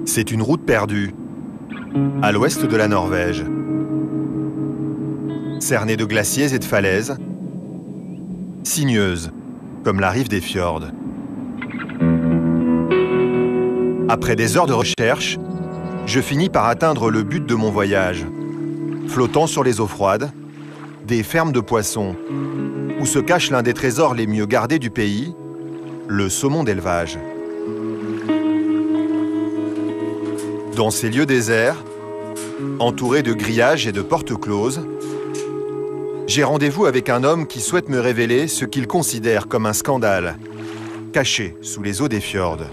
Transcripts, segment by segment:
C'est une route perdue, à l'ouest de la Norvège. Cernée de glaciers et de falaises, sinueuse, comme la rive des fjords. Après des heures de recherche, je finis par atteindre le but de mon voyage. Flottant sur les eaux froides, des fermes de poissons, où se cache l'un des trésors les mieux gardés du pays, le saumon d'élevage. Dans ces lieux déserts, entourés de grillages et de portes closes, j'ai rendez-vous avec un homme qui souhaite me révéler ce qu'il considère comme un scandale, caché sous les eaux des fjords.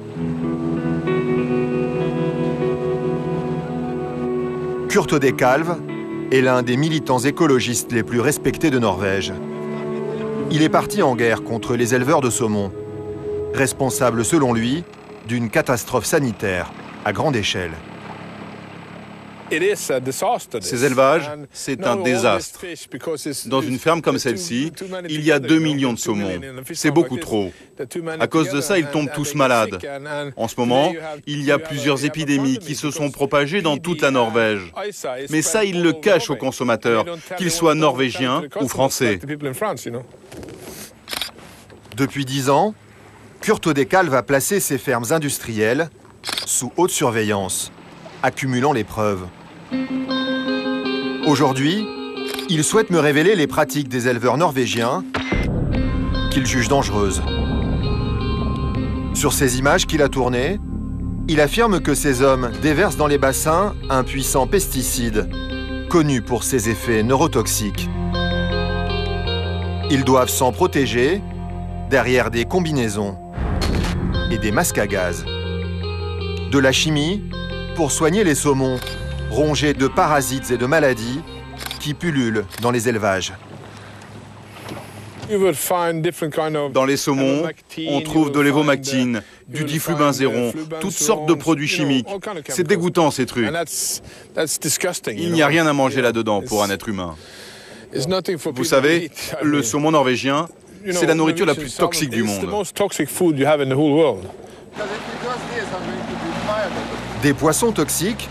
Kurt Odekalv est l'un des militants écologistes les plus respectés de Norvège. Il est parti en guerre contre les éleveurs de saumon, responsable selon lui d'une catastrophe sanitaire à grande échelle. Ces élevages, c'est un désastre. Dans une ferme comme celle-ci, il y a 2 millions de saumons. C'est beaucoup trop. À cause de ça, ils tombent tous malades. En ce moment, il y a plusieurs épidémies qui se sont propagées dans toute la Norvège. Mais ça, ils le cachent aux consommateurs, qu'ils soient norvégiens ou français. Depuis 10 ans, Kurt Odekalv va placer ses fermes industrielles sous haute surveillance, accumulant les preuves. Aujourd'hui, il souhaite me révéler les pratiques des éleveurs norvégiens qu'il juge dangereuses. Sur ces images qu'il a tournées, il affirme que ces hommes déversent dans les bassins un puissant pesticide, connu pour ses effets neurotoxiques. Ils doivent s'en protéger derrière des combinaisons et des masques à gaz. De la chimie pour soigner les saumons, rongés de parasites et de maladies qui pullulent dans les élevages. Dans les saumons, on trouve de l'évomactine, du diflubenzéron, toutes sortes de produits chimiques. C'est dégoûtant ces trucs. Il n'y a rien à manger là-dedans pour un être humain. Vous savez, le saumon norvégien, c'est la nourriture la plus toxique du monde. Des poissons toxiques,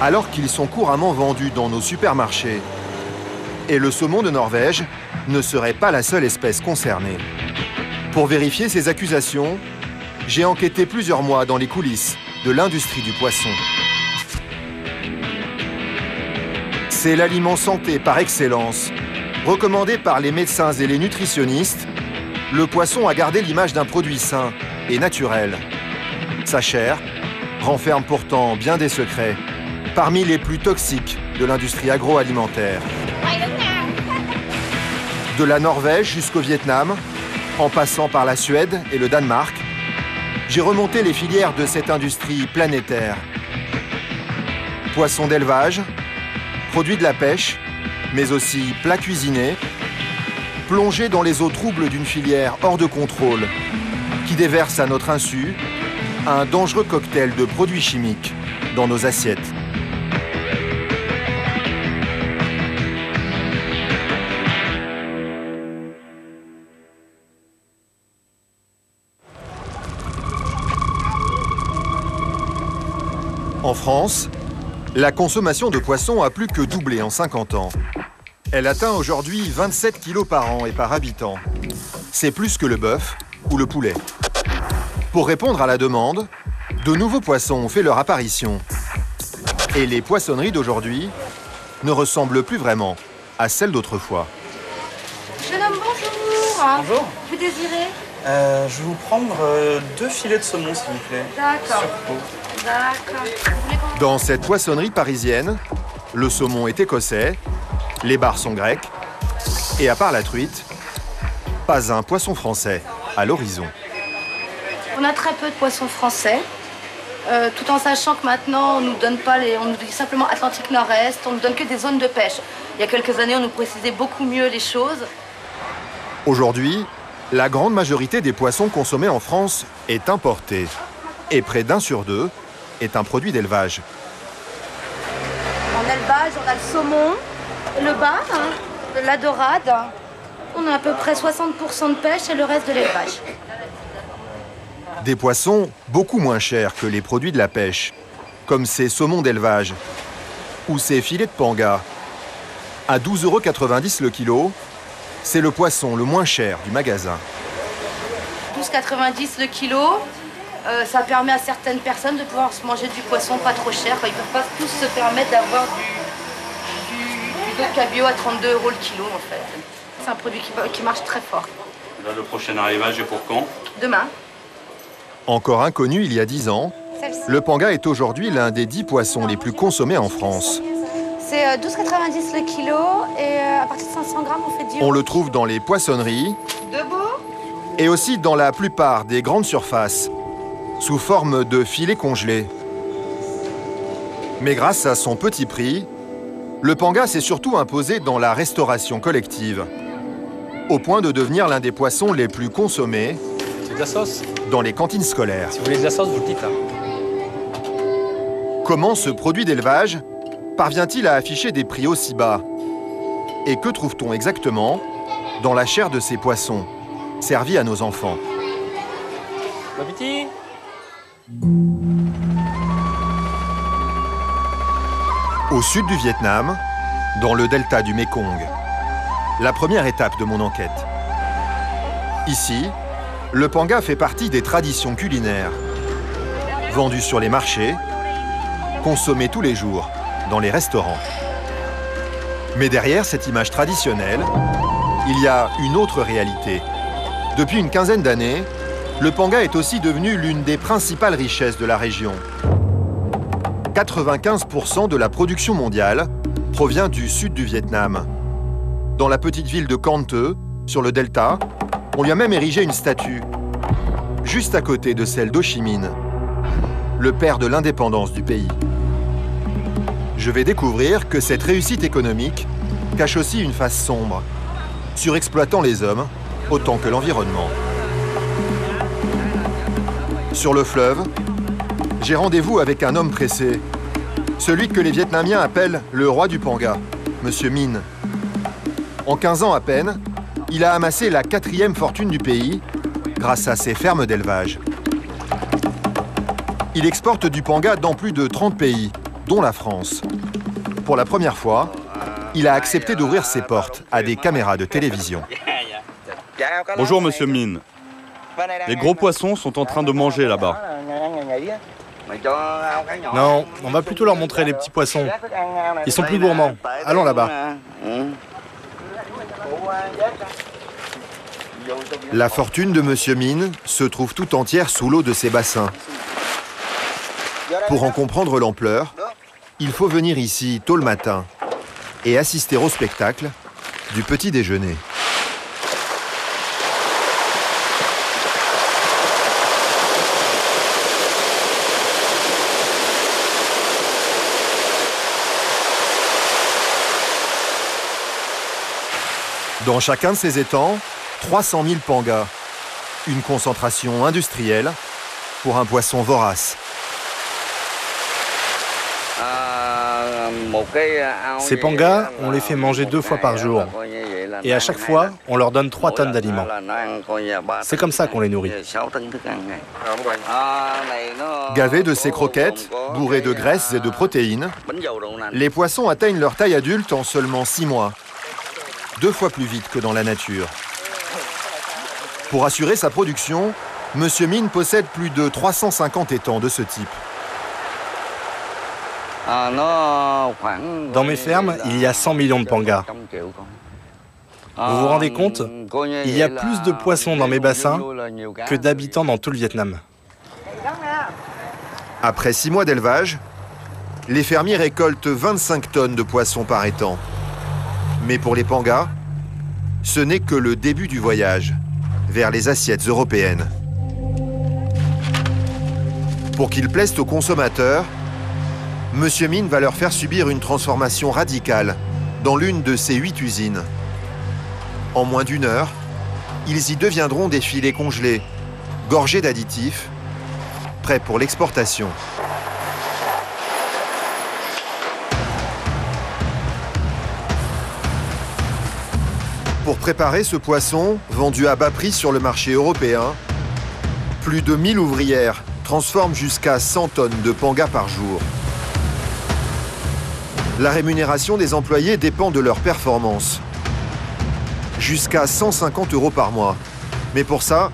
alors qu'ils sont couramment vendus dans nos supermarchés. Et le saumon de Norvège ne serait pas la seule espèce concernée. Pour vérifier ces accusations, j'ai enquêté plusieurs mois dans les coulisses de l'industrie du poisson. C'est l'aliment santé par excellence. Recommandé par les médecins et les nutritionnistes, le poisson a gardé l'image d'un produit sain et naturel. Sa chair renferme pourtant bien des secrets, parmi les plus toxiques de l'industrie agroalimentaire. De la Norvège jusqu'au Vietnam, en passant par la Suède et le Danemark, j'ai remonté les filières de cette industrie planétaire. Poissons d'élevage, produits de la pêche, mais aussi plats cuisinés, plongés dans les eaux troubles d'une filière hors de contrôle, qui déverse à notre insu un dangereux cocktail de produits chimiques dans nos assiettes. En France, la consommation de poissons a plus que doublé en 50 ans. Elle atteint aujourd'hui 27 kilos par an et par habitant. C'est plus que le bœuf ou le poulet. Pour répondre à la demande, de nouveaux poissons ont fait leur apparition. Et les poissonneries d'aujourd'hui ne ressemblent plus vraiment à celles d'autrefois. Jeune homme, bonjour. Bonjour. Vous désirez Je vais vous prendre 2 filets de saumon, s'il vous plaît. D'accord. Sur peau. D'accord. Dans cette poissonnerie parisienne, le saumon est écossais, les bars sont grecs, et à part la truite, pas un poisson français à l'horizon. On a très peu de poissons français, tout en sachant que maintenant on nous donne pas on nous dit simplement Atlantique Nord-Est, on nous donne que des zones de pêche. Il y a quelques années, on nous précisait beaucoup mieux les choses. Aujourd'hui, la grande majorité des poissons consommés en France est importée, et près d'1 sur 2 est un produit d'élevage. l'élevage, on a le saumon, le bar, la dorade. On a à peu près 60% de pêche et le reste de l'élevage. Des poissons beaucoup moins chers que les produits de la pêche, comme ces saumons d'élevage ou ces filets de panga. À 12,90 € le kilo, c'est le poisson le moins cher du magasin. 12,90 € le kilo, ça permet à certaines personnes de pouvoir se manger du poisson pas trop cher. Ils ne peuvent pas tous se permettre d'avoir du dos de cabillaud à 32 € le kilo en fait. C'est un produit qui marche très fort. Là, le prochain arrivage est pour quand? Demain. Encore inconnu il y a 10 ans, le panga est aujourd'hui l'un des 10 poissons les plus consommés en France. C'est 12,90 € le kilo et à partir de 500 grammes, on fait 10 €. On le trouve dans les poissonneries et aussi dans la plupart des grandes surfaces, sous forme de filets congelés. Mais grâce à son petit prix, le panga s'est surtout imposé dans la restauration collective, au point de devenir l'un des poissons les plus consommés de la sauce dans les cantines scolaires. Si vous voulez de la sauce, vous le dites là. Comment ce produit d'élevage parvient-il à afficher des prix aussi bas? Et que trouve-t-on exactement dans la chair de ces poissons, servis à nos enfants? Bon appétit! Au sud du Vietnam, dans le delta du Mekong, la première étape de mon enquête. Ici, le panga fait partie des traditions culinaires. Vendu sur les marchés, consommé tous les jours dans les restaurants. Mais derrière cette image traditionnelle, il y a une autre réalité. Depuis une quinzaine d'années, le panga est aussi devenu l'une des principales richesses de la région. 95% de la production mondiale provient du sud du Vietnam. Dans la petite ville de Can Tho, sur le delta, on lui a même érigé une statue, juste à côté de celle d'Ho Chi Minh, le père de l'indépendance du pays. Je vais découvrir que cette réussite économique cache aussi une face sombre, surexploitant les hommes autant que l'environnement. Sur le fleuve, j'ai rendez-vous avec un homme pressé, celui que les Vietnamiens appellent le roi du panga, Monsieur Minh. En 15 ans à peine, il a amassé la 4e fortune du pays grâce à ses fermes d'élevage. Il exporte du panga dans plus de 30 pays, dont la France. Pour la première fois, il a accepté d'ouvrir ses portes à des caméras de télévision. Bonjour, Monsieur Minh. Les gros poissons sont en train de manger là-bas. Non, on va plutôt leur montrer les petits poissons. Ils sont plus gourmands. Allons là-bas. La fortune de Monsieur Minh se trouve tout entière sous l'eau de ces bassins. Pour en comprendre l'ampleur, il faut venir ici tôt le matin et assister au spectacle du petit déjeuner. Dans chacun de ces étangs, 300 000 pangas. Une concentration industrielle pour un poisson vorace. Ces pangas, on les fait manger 2 fois par jour. Et à chaque fois, on leur donne 3 tonnes d'aliments. C'est comme ça qu'on les nourrit. Gavés de ces croquettes, bourrées de graisses et de protéines, les poissons atteignent leur taille adulte en seulement 6 mois. 2 fois plus vite que dans la nature. Pour assurer sa production, Monsieur Minh possède plus de 350 étangs de ce type. Dans mes fermes, il y a 100 millions de pangas. Vous vous rendez compte? Il y a plus de poissons dans mes bassins que d'habitants dans tout le Vietnam. Après 6 mois d'élevage, les fermiers récoltent 25 tonnes de poissons par étang. Mais pour les pangas, ce n'est que le début du voyage vers les assiettes européennes. Pour qu'ils plaisent aux consommateurs, Monsieur Minh va leur faire subir une transformation radicale dans l'une de ses 8 usines. En moins d'1 heure, ils y deviendront des filets congelés, gorgés d'additifs, prêts pour l'exportation. Pour préparer ce poisson, vendu à bas prix sur le marché européen, plus de 1000 ouvrières transforment jusqu'à 100 tonnes de panga par jour. La rémunération des employés dépend de leur performance. Jusqu'à 150 € par mois. Mais pour ça,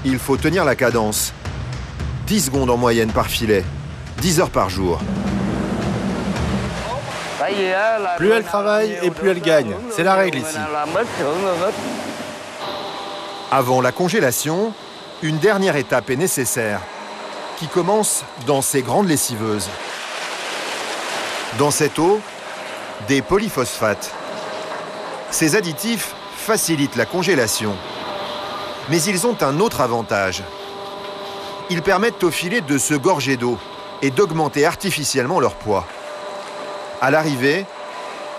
il faut tenir la cadence. 10 secondes en moyenne par filet, 10 heures par jour. Plus elle travaille et plus elle gagne. C'est la règle ici. Avant la congélation, une dernière étape est nécessaire, qui commence dans ces grandes lessiveuses. Dans cette eau, des polyphosphates. Ces additifs facilitent la congélation. Mais ils ont un autre avantage. Ils permettent aux filets de se gorger d'eau et d'augmenter artificiellement leur poids. À l'arrivée,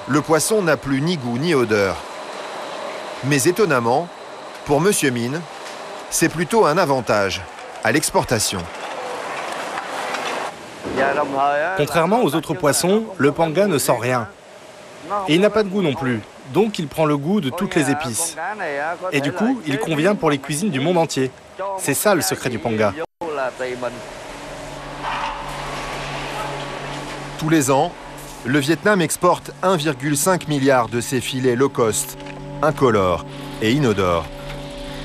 le poisson n'a plus ni goût ni odeur. Mais étonnamment, pour Monsieur Mine, c'est plutôt un avantage à l'exportation. Contrairement aux autres poissons, le panga ne sent rien. Et il n'a pas de goût non plus, donc il prend le goût de toutes les épices. Et du coup, il convient pour les cuisines du monde entier. C'est ça le secret du panga. Tous les ans, le Vietnam exporte 1,5 milliard de ses filets low cost, incolores et inodores.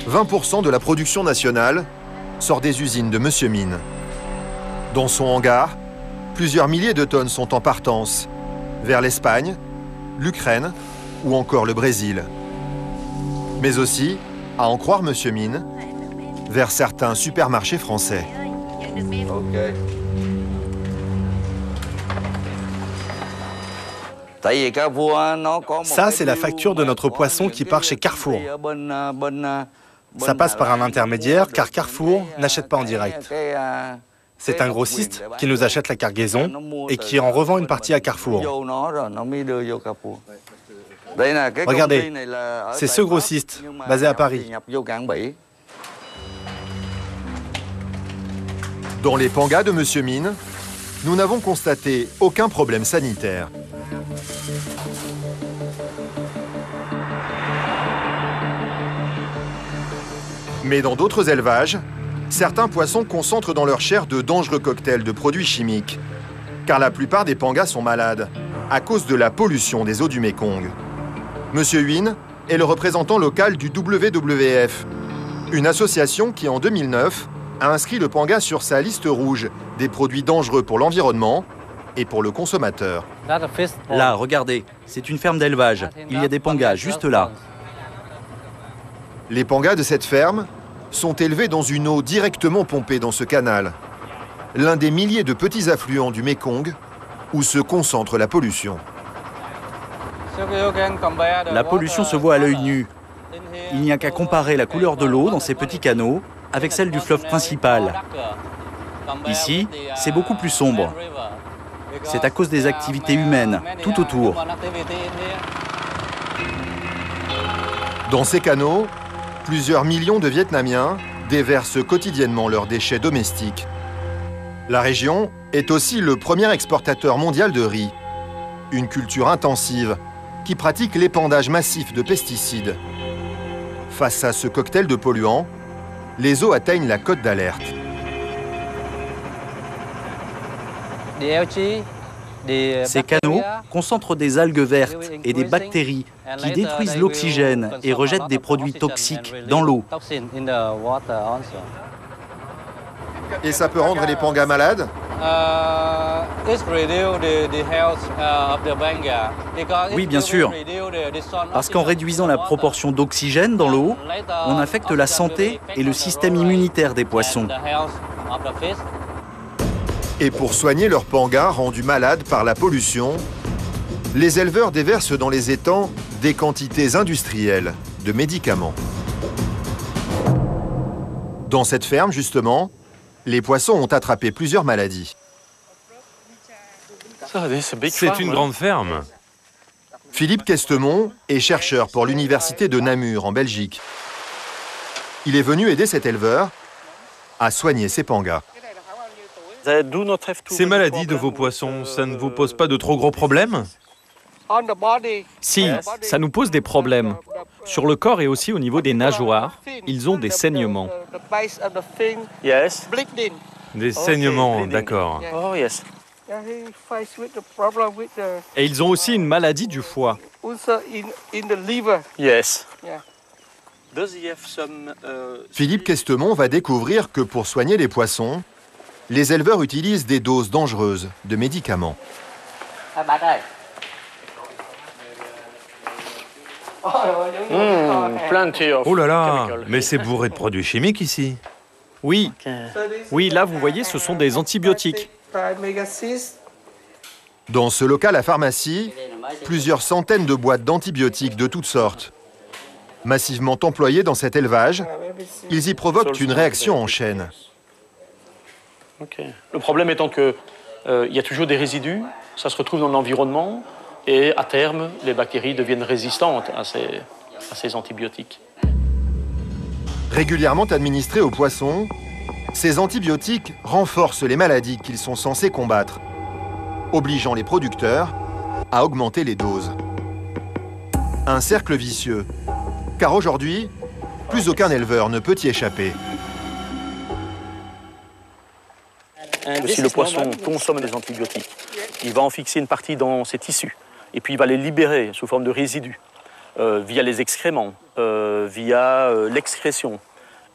20% de la production nationale sort des usines de Monsieur Mine. Dans son hangar, plusieurs milliers de tonnes sont en partance vers l'Espagne, l'Ukraine ou encore le Brésil. Mais aussi, à en croire Monsieur Mine, vers certains supermarchés français. Ça, c'est la facture de notre poisson qui part chez Carrefour. Ça passe par un intermédiaire car Carrefour n'achète pas en direct. C'est un grossiste qui nous achète la cargaison et qui en revend une partie à Carrefour. Regardez, c'est ce grossiste, basé à Paris. Dans les pangas de Monsieur Mine, nous n'avons constaté aucun problème sanitaire. Mais dans d'autres élevages, certains poissons concentrent dans leur chair de dangereux cocktails de produits chimiques, car la plupart des pangas sont malades à cause de la pollution des eaux du Mékong. Monsieur Huynh est le représentant local du WWF, une association qui en 2009 a inscrit le panga sur sa liste rouge des produits dangereux pour l'environnement et pour le consommateur. Là, regardez, c'est une ferme d'élevage. Il y a des pangas juste là. Les pangas de cette ferme sont élevés dans une eau directement pompée dans ce canal, l'un des milliers de petits affluents du Mékong où se concentre la pollution. La pollution se voit à l'œil nu. Il n'y a qu'à comparer la couleur de l'eau dans ces petits canaux avec celle du fleuve principal. Ici, c'est beaucoup plus sombre. C'est à cause des activités humaines, tout autour. Dans ces canaux, plusieurs millions de Vietnamiens déversent quotidiennement leurs déchets domestiques. La région est aussi le premier exportateur mondial de riz, une culture intensive qui pratique l'épandage massif de pesticides. Face à ce cocktail de polluants, les eaux atteignent la cote d'alerte. Ces canaux concentrent des algues vertes et des bactéries qui détruisent l'oxygène et rejettent des produits toxiques dans l'eau. Et ça peut rendre les pangas malades? Oui, bien sûr. Parce qu'en réduisant la proportion d'oxygène dans l'eau, on affecte la santé et le système immunitaire des poissons. Et pour soigner leurs pangas rendus malades par la pollution, les éleveurs déversent dans les étangs des quantités industrielles de médicaments. Dans cette ferme, justement, les poissons ont attrapé plusieurs maladies. C'est une grande ferme. Philippe Questemont est chercheur pour l'université de Namur, en Belgique. Il est venu aider cet éleveur à soigner ses pangas. Ces maladies de vos poissons, ça ne vous pose pas de trop gros problèmes? Si, ça nous pose des problèmes. Sur le corps et aussi au niveau des nageoires, ils ont des saignements. Yes. Des saignements, d'accord. Oh, yes. Et ils ont aussi une maladie du foie. Yes. Philippe Questemont va découvrir que pour soigner les poissons, les éleveurs utilisent des doses dangereuses de médicaments. Oh là là, mais c'est bourré de produits chimiques ici. Oui, oui, là vous voyez, ce sont des antibiotiques. Dans ce local à pharmacie, plusieurs centaines de boîtes d'antibiotiques de toutes sortes. Massivement employés dans cet élevage, ils y provoquent une réaction en chaîne. Le problème étant qu'il y a toujours des résidus, ça se retrouve dans l'environnement et à terme, les bactéries deviennent résistantes à ces antibiotiques. Régulièrement administrés aux poissons, ces antibiotiques renforcent les maladies qu'ils sont censés combattre, obligeant les producteurs à augmenter les doses. Un cercle vicieux, car aujourd'hui, plus aucun éleveur ne peut y échapper. Si le poisson consomme des antibiotiques, il va en fixer une partie dans ses tissus et puis il va les libérer sous forme de résidus via les excréments, via l'excrétion.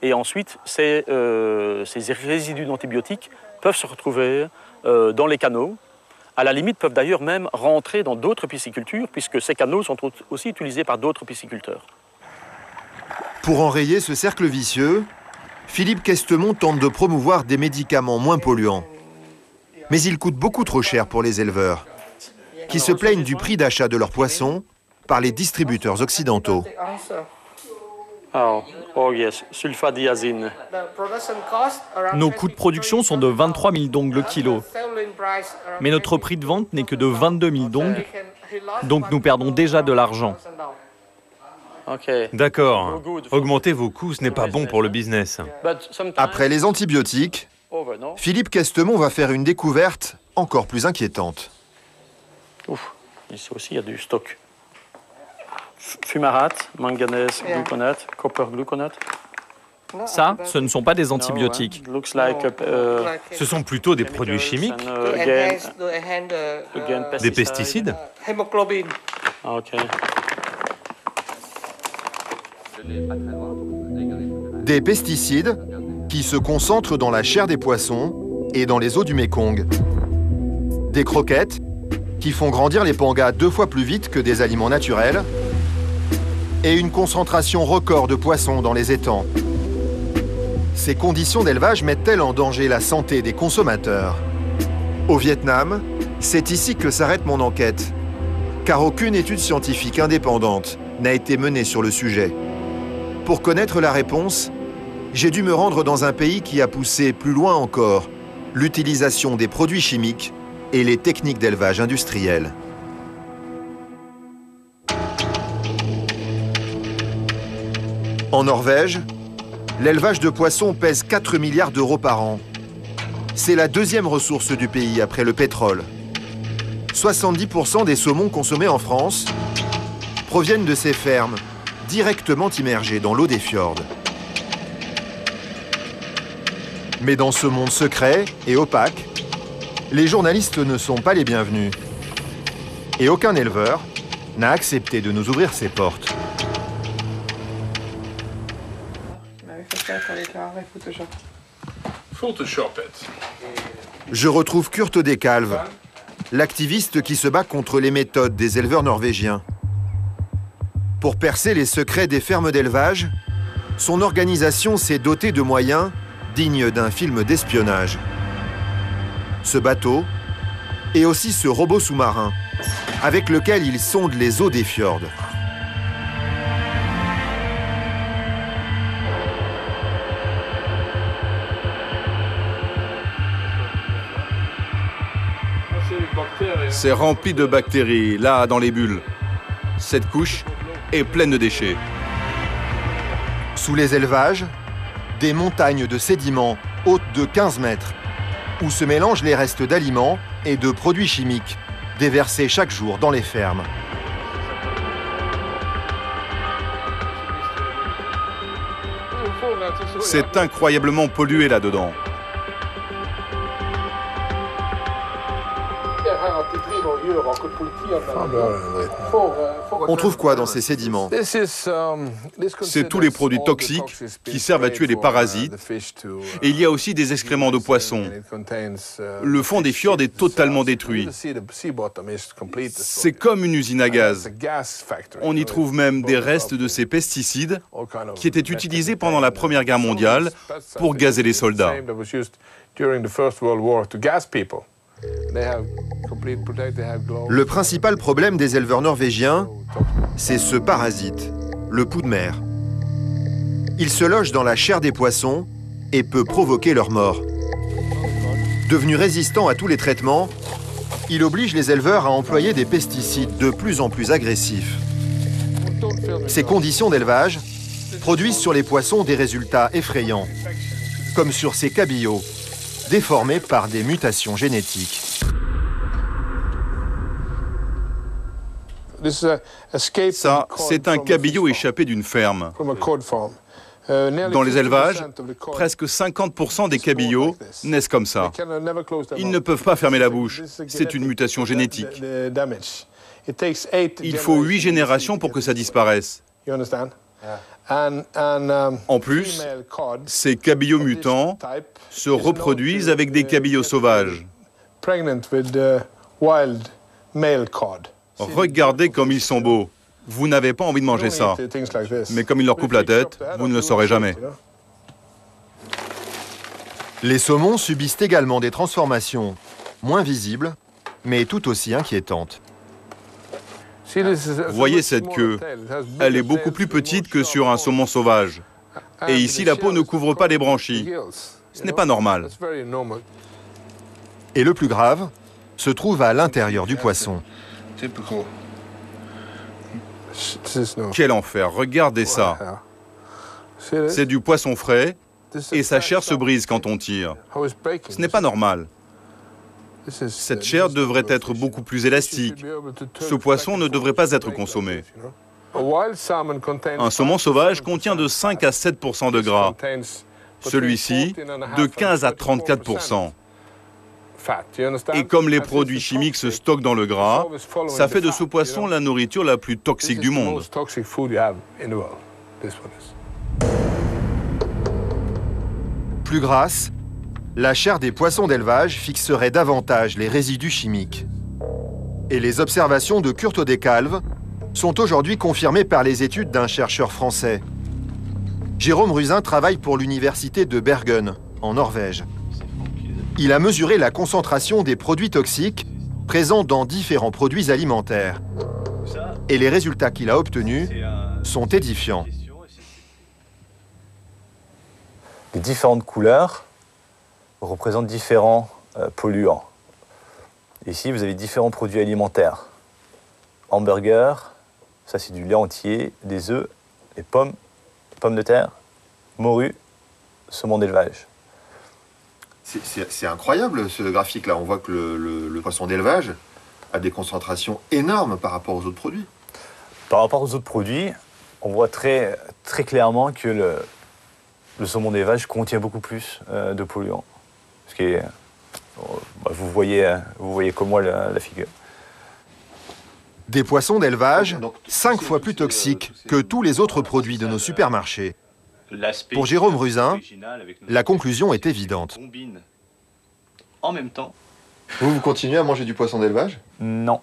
Et ensuite, ces résidus d'antibiotiques peuvent se retrouver dans les canaux. À la limite, peuvent d'ailleurs même rentrer dans d'autres piscicultures, puisque ces canaux sont aussi utilisés par d'autres pisciculteurs. Pour enrayer ce cercle vicieux, Philippe Questemont tente de promouvoir des médicaments moins polluants. Mais ils coûtent beaucoup trop cher pour les éleveurs, qui se plaignent du prix d'achat de leurs poissons par les distributeurs occidentaux. Oh yes, sulfadiazine. Nos coûts de production sont de 23 000 dong le kilo. Mais notre prix de vente n'est que de 22 000 dong, donc nous perdons déjà de l'argent. D'accord. Augmenter vos coûts, ce n'est pas bon pour le business. Après les antibiotiques, Philippe Questemont va faire une découverte encore plus inquiétante. Ici aussi, il y a du stock. Fumarate, manganèse, gluconate, copper gluconate. Ça, ce ne sont pas des antibiotiques. Ce sont plutôt des produits chimiques. Des pesticides. Des pesticides qui se concentrent dans la chair des poissons et dans les eaux du Mékong. Des croquettes qui font grandir les pangas 2 fois plus vite que des aliments naturels. Et une concentration record de poissons dans les étangs. Ces conditions d'élevage mettent-elles en danger la santé des consommateurs? Au Vietnam, c'est ici que s'arrête mon enquête, car aucune étude scientifique indépendante n'a été menée sur le sujet. Pour connaître la réponse, j'ai dû me rendre dans un pays qui a poussé plus loin encore l'utilisation des produits chimiques et les techniques d'élevage industriel. En Norvège, l'élevage de poissons pèse 4 milliards d'euros par an. C'est la deuxième ressource du pays après le pétrole. 70% des saumons consommés en France proviennent de ces fermes, directement immergées dans l'eau des fjords. Mais dans ce monde secret et opaque, les journalistes ne sont pas les bienvenus. Et aucun éleveur n'a accepté de nous ouvrir ses portes. Je retrouve Kurt Dekalve, l'activiste qui se bat contre les méthodes des éleveurs norvégiens. Pour percer les secrets des fermes d'élevage, son organisation s'est dotée de moyens dignes d'un film d'espionnage. Ce bateau et aussi ce robot sous-marin, avec lequel il sonde les eaux des fjords. C'est rempli de bactéries, là, dans les bulles. Cette couche est pleine de déchets. Sous les élevages, des montagnes de sédiments hautes de 15 mètres, où se mélangent les restes d'aliments et de produits chimiques, déversés chaque jour dans les fermes. C'est incroyablement pollué là-dedans. On trouve quoi dans ces sédiments? C'est tous les produits toxiques qui servent à tuer les parasites. Et il y a aussi des excréments de poissons. Le fond des fjords est totalement détruit. C'est comme une usine à gaz. On y trouve même des restes de ces pesticides qui étaient utilisés pendant la Première Guerre mondiale pour gazer les soldats. Le principal problème des éleveurs norvégiens, c'est ce parasite, le pou de mer. Il se loge dans la chair des poissons et peut provoquer leur mort. Devenu résistant à tous les traitements, il oblige les éleveurs à employer des pesticides de plus en plus agressifs. Ces conditions d'élevage produisent sur les poissons des résultats effrayants, comme sur ces cabillots, déformés par des mutations génétiques. Ça, c'est un cabillaud échappé d'une ferme. Dans les élevages, presque 50% des cabillots naissent comme ça. Ils ne peuvent pas fermer la bouche. C'est une mutation génétique. Il faut 8 générations pour que ça disparaisse. En plus, ces cabillots mutants se reproduisent avec des cabillots sauvages. Regardez comme ils sont beaux. Vous n'avez pas envie de manger ça. Mais comme ils leur coupent la tête, vous ne le saurez jamais. Les saumons subissent également des transformations moins visibles, mais tout aussi inquiétantes. Voyez cette queue. Elle est beaucoup plus petite que sur un saumon sauvage. Et ici, la peau ne couvre pas les branchies. Ce n'est pas normal. Et le plus grave se trouve à l'intérieur du poisson. Quel enfer, regardez ça. C'est du poisson frais et sa chair se brise quand on tire. Ce n'est pas normal. Cette chair devrait être beaucoup plus élastique. Ce poisson ne devrait pas être consommé. Un saumon sauvage contient de 5 à 7% de gras. Celui-ci, de 15 à 34%. Et comme les produits chimiques se stockent dans le gras, ça fait de ce poisson la nourriture la plus toxique du monde. Plus grasse, la chair des poissons d'élevage fixerait davantage les résidus chimiques. Et les observations de Kurt Odecalve sont aujourd'hui confirmées par les études d'un chercheur français. Jérôme Ruzin travaille pour l'université de Bergen, en Norvège. Il a mesuré la concentration des produits toxiques présents dans différents produits alimentaires. Et les résultats qu'il a obtenus sont édifiants. Les différentes couleurs représentent différents polluants. Ici, vous avez différents produits alimentaires. Hamburger, ça c'est du lait entier, des œufs, des pommes de terre, morue, saumon d'élevage. C'est incroyable ce graphique-là. On voit que le poisson d'élevage a des concentrations énormes par rapport aux autres produits. Par rapport aux autres produits, on voit très clairement que le saumon d'élevage contient beaucoup plus de polluants. Ce qui est, vous voyez comme moi la figure. Des poissons d'élevage 5 fois plus toxiques que tous les autres produits de nos supermarchés. Pour Jérôme Ruzin, la conclusion est évidente. En même temps. Vous continuez à manger du poisson d'élevage? Non.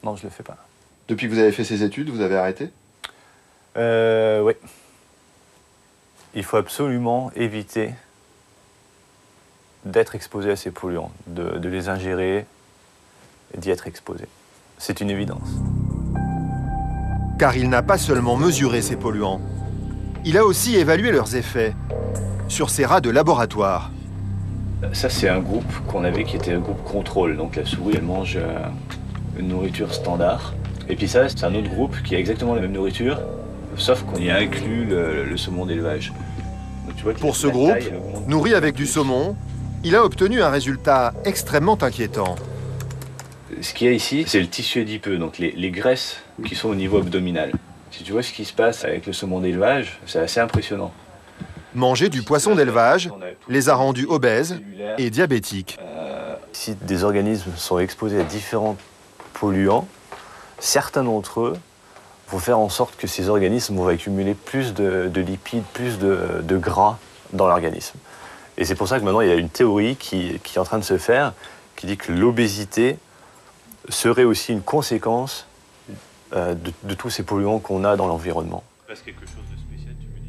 Non, je ne le fais pas. Depuis que vous avez fait ces études, vous avez arrêté? Oui. Il faut absolument éviter d'être exposé à ces polluants, de les ingérer et d'y être exposé. C'est une évidence. Car il n'a pas seulement mesuré ces polluants, il a aussi évalué leurs effets sur ces rats de laboratoire. Ça, c'est un groupe qu'on avait qui était un groupe contrôle. Donc la souris, elle mange une nourriture standard. Et puis ça, c'est un autre groupe qui a exactement la même nourriture, sauf qu'on y a inclus le saumon d'élevage. Pour ce groupe, nourri avec du saumon, il a obtenu un résultat extrêmement inquiétant. Ce qu'il y a ici, c'est le tissu adipeux, donc les graisses qui sont au niveau abdominal. Si tu vois ce qui se passe avec le saumon d'élevage, c'est assez impressionnant. Manger du poisson d'élevage les a rendus obèses et diabétiques. Si des organismes sont exposés à différents polluants, certains d'entre eux vont faire en sorte que ces organismes vont accumuler plus de lipides, plus de gras dans l'organisme. Et c'est pour ça que maintenant il y a une théorie qui est en train de se faire, qui dit que l'obésité serait aussi une conséquence de tous ces polluants qu'on a dans l'environnement.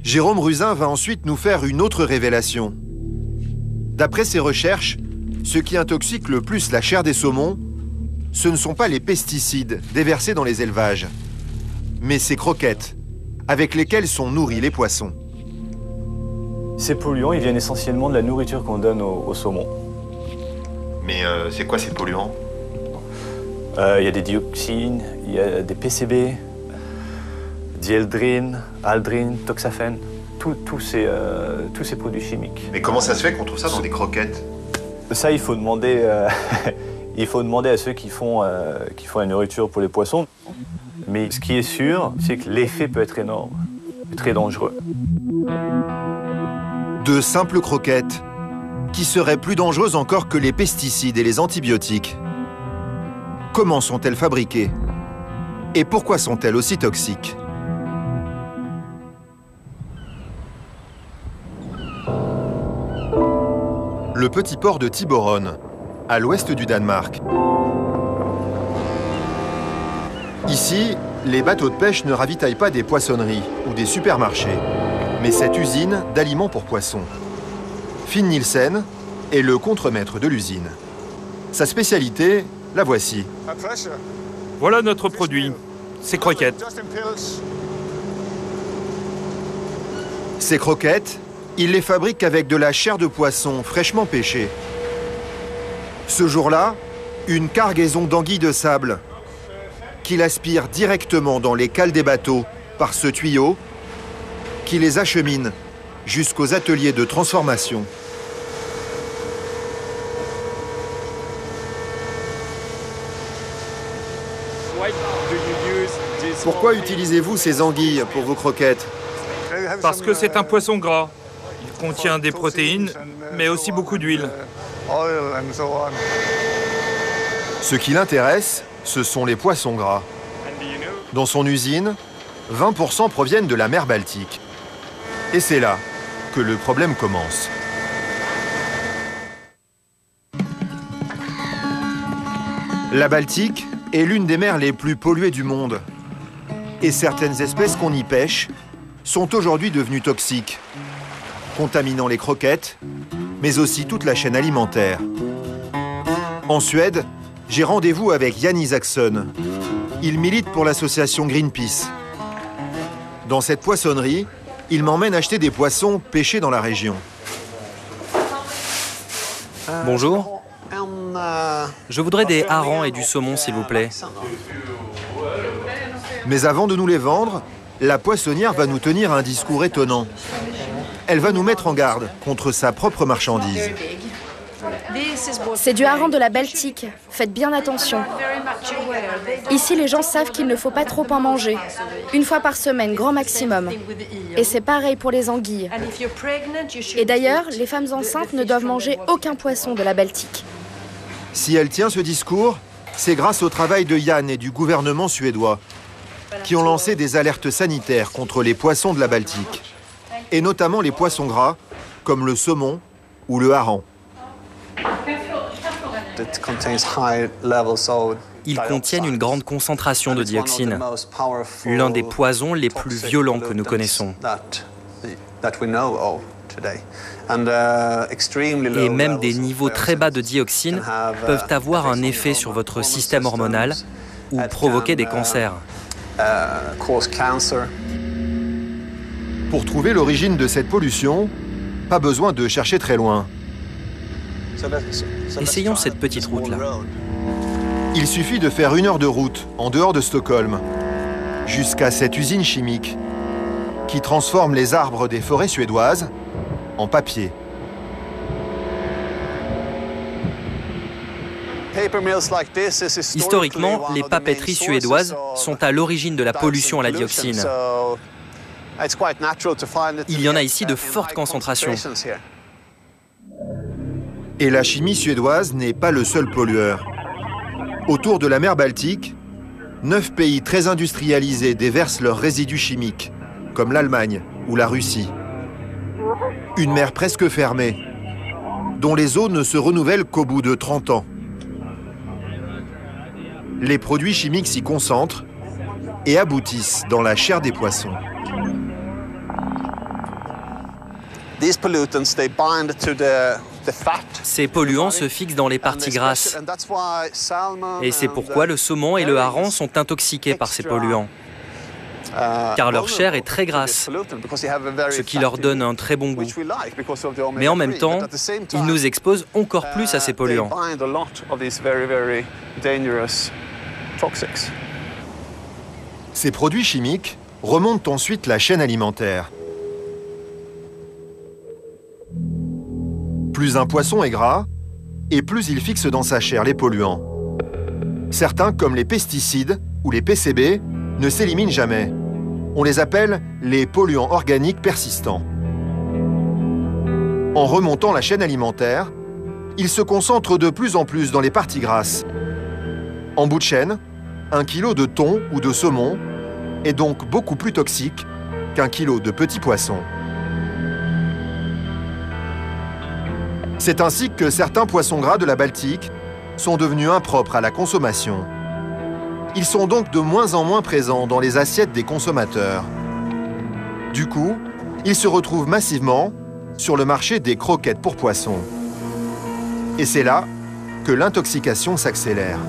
Jérôme Ruzin va ensuite nous faire une autre révélation. D'après ses recherches, ce qui intoxique le plus la chair des saumons, ce ne sont pas les pesticides déversés dans les élevages, mais ces croquettes, avec lesquelles sont nourris les poissons. Ces polluants, ils viennent essentiellement de la nourriture qu'on donne aux saumons. Mais c'est quoi ces polluants? Il y a des dioxines, il y a des PCB, dieldrine, aldrine, toxaphène, tous ces produits chimiques. Mais comment ça se fait qu'on trouve ça dans des croquettes? Ça, il faut demander à ceux qui font la nourriture pour les poissons. Mais ce qui est sûr, c'est que l'effet peut être énorme, très dangereux. De simples croquettes, qui seraient plus dangereuses encore que les pesticides et les antibiotiques. Comment sont-elles fabriquées? Et pourquoi sont-elles aussi toxiques? Le petit port de Tiburon, à l'ouest du Danemark. Ici, les bateaux de pêche ne ravitaillent pas des poissonneries ou des supermarchés, mais cette usine d'aliments pour poissons. Finn Nielsen est le contremaître de l'usine. Sa spécialité, la voici. Voilà notre produit, ces croquettes. Ces croquettes, il les fabrique avec de la chair de poisson fraîchement pêchée. Ce jour-là, une cargaison d'anguilles de sable qu'il aspire directement dans les cales des bateaux par ce tuyau qui les achemine jusqu'aux ateliers de transformation. Pourquoi utilisez-vous ces anguilles pour vos croquettes? Parce que c'est un poisson gras. Il contient des protéines, mais aussi beaucoup d'huile. Ce qui l'intéresse, ce sont les poissons gras. Dans son usine, 20% proviennent de la mer Baltique. Et c'est là que le problème commence. La Baltique est l'une des mers les plus polluées du monde. Et certaines espèces qu'on y pêche sont aujourd'hui devenues toxiques, contaminant les croquettes, mais aussi toute la chaîne alimentaire. En Suède, j'ai rendez-vous avec Jan Isaksson. Il milite pour l'association Greenpeace. Dans cette poissonnerie, il m'emmène acheter des poissons pêchés dans la région. Bonjour. Je voudrais des harengs et du saumon, s'il vous plaît. Mais avant de nous les vendre, la poissonnière va nous tenir un discours étonnant. Elle va nous mettre en garde contre sa propre marchandise. C'est du hareng de la Baltique. Faites bien attention. Ici, les gens savent qu'il ne faut pas trop en manger. Une fois par semaine, grand maximum. Et c'est pareil pour les anguilles. Et d'ailleurs, les femmes enceintes ne doivent manger aucun poisson de la Baltique. Si elle tient ce discours, c'est grâce au travail de Jan et du gouvernement suédois, qui ont lancé des alertes sanitaires contre les poissons de la Baltique, et notamment les poissons gras, comme le saumon ou le hareng. Ils contiennent une grande concentration de dioxines, l'un des poisons les plus violents que nous connaissons. Et même des niveaux très bas de dioxines peuvent avoir un effet sur votre système hormonal ou provoquer des cancers. Pour trouver l'origine de cette pollution, pas besoin de chercher très loin. Essayons cette petite route-là. Il suffit de faire 1 heure de route en dehors de Stockholm, jusqu'à cette usine chimique qui transforme les arbres des forêts suédoises en papier. Historiquement, les papeteries suédoises sont à l'origine de la pollution à la dioxine. Il y en a ici de fortes concentrations. Et la chimie suédoise n'est pas le seul pollueur. Autour de la mer Baltique, 9 pays très industrialisés déversent leurs résidus chimiques, comme l'Allemagne ou la Russie. Une mer presque fermée, dont les eaux ne se renouvellent qu'au bout de 30 ans. Les produits chimiques s'y concentrent et aboutissent dans la chair des poissons. Ces polluants se fixent dans les parties grasses. Et c'est pourquoi le saumon et le hareng sont intoxiqués par ces polluants. Car leur chair est très grasse, ce qui leur donne un très bon goût. Mais en même temps, ils nous exposent encore plus à ces polluants. Ces produits chimiques remontent ensuite la chaîne alimentaire. Plus un poisson est gras, et plus il fixe dans sa chair les polluants. Certains, comme les pesticides ou les PCB, ne s'éliminent jamais. On les appelle les polluants organiques persistants. En remontant la chaîne alimentaire, ils se concentrent de plus en plus dans les parties grasses. En bout de chaîne, 1 kilo de thon ou de saumon est donc beaucoup plus toxique qu'1 kilo de petits poissons. C'est ainsi que certains poissons gras de la Baltique sont devenus impropres à la consommation. Ils sont donc de moins en moins présents dans les assiettes des consommateurs. Du coup, ils se retrouvent massivement sur le marché des croquettes pour poissons. Et c'est là que l'intoxication s'accélère.